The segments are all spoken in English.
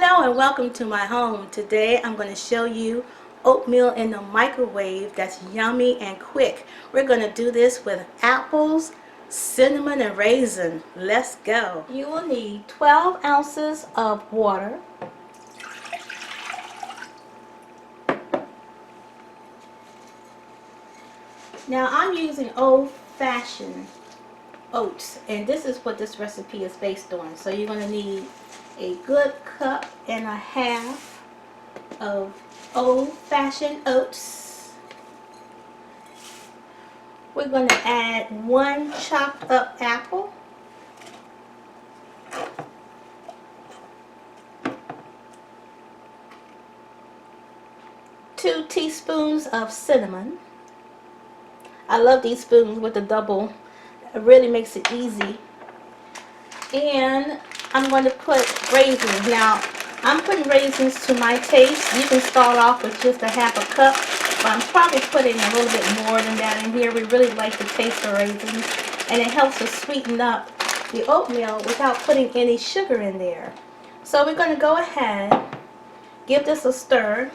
Hello and welcome to my home. Today I'm going to show you oatmeal in the microwave that's yummy and quick. We're going to do this with apples, cinnamon, and raisin. Let's go. You will need 12 ounces of water, now I'm using Old Fashion oats, and this is what this recipe is based on. So you're going to need a good cup and a half of Old Fashion oats. We're going to add 1 chopped up apple, 2 teaspoons of cinnamon. I love these spoons with the double. It really makes it easy. And I'm going to put raisins. Now, I'm putting raisins to my taste. You can start off with just a half a cup, but I'm probably putting a little bit more than that in here. We really like the taste of raisins, and it helps to sweeten up the oatmeal without putting any sugar in there. So we're going to go ahead, give this a stir.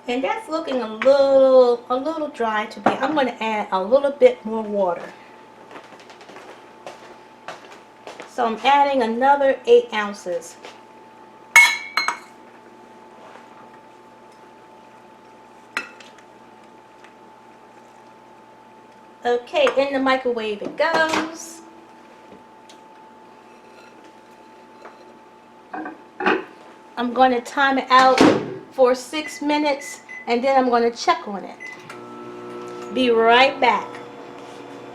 And that's looking a little dry to me. I'm going to add a little bit more water. So I'm adding another 8 ounces. Okay, in the microwave it goes. I'm going to time it out for 6 minutes, and then I'm going to check on it. Be right back.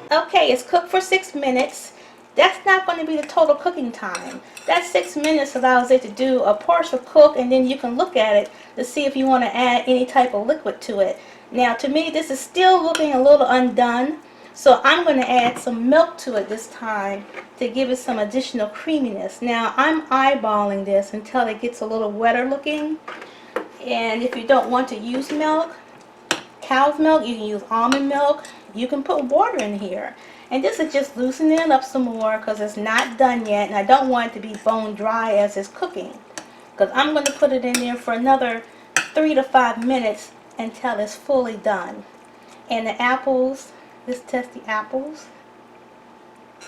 Okay, it's cooked for 6 minutes. That's not going to be the total cooking time. That 6 minutes allows it to do a partial cook, and then you can look at it to see if you want to add any type of liquid to it. Now, to me, this is still looking a little undone, so I'm going to add some milk to it this time to give it some additional creaminess. Now, I'm eyeballing this until it gets a little wetter looking. And if you don't want to use milk, cow's milk, you can use almond milk. You can put water in here. And this is just loosening it up some more because it's not done yet. And I don't want it to be bone dry as it's cooking, because I'm going to put it in there for another 3 to 5 minutes until it's fully done. And the apples, let's test the apples.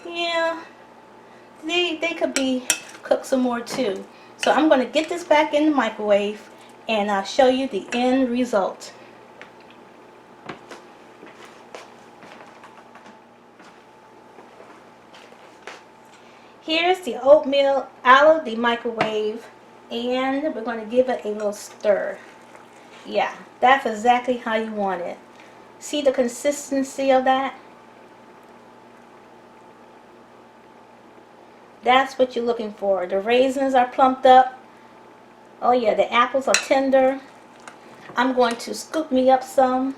Yeah, they could be cooked some more too. So I'm going to get this back in the microwave, and I'll show you the end result. Here's the oatmeal out of the microwave, and we're going to give it a little stir. Yeah, that's exactly how you want it. See the consistency of that? That's what you're looking for. The raisins are plumped up. Oh yeah, the apples are tender. I'm going to scoop me up some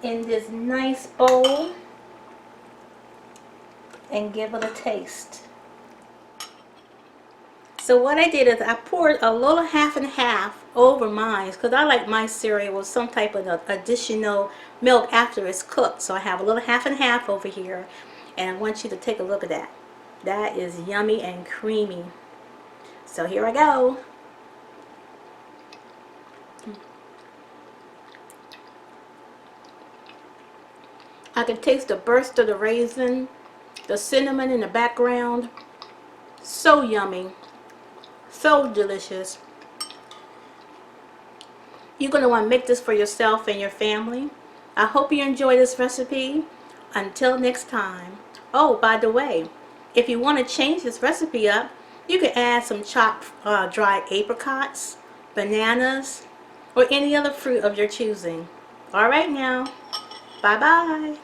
in this nice bowl and give it a taste. So what I did is I poured a little half and half over mine, because I like my cereal with some type of additional milk after it's cooked. So I have a little half and half over here, and I want you to take a look at that. That is yummy and creamy. So here I go. I can taste the burst of the raisin, the cinnamon in the background. So yummy. So delicious. You're going to want to make this for yourself and your family. I hope you enjoy this recipe. Until next time. Oh, by the way, if you want to change this recipe up, you can add some chopped dried apricots, bananas, or any other fruit of your choosing. Alright now. Bye-bye.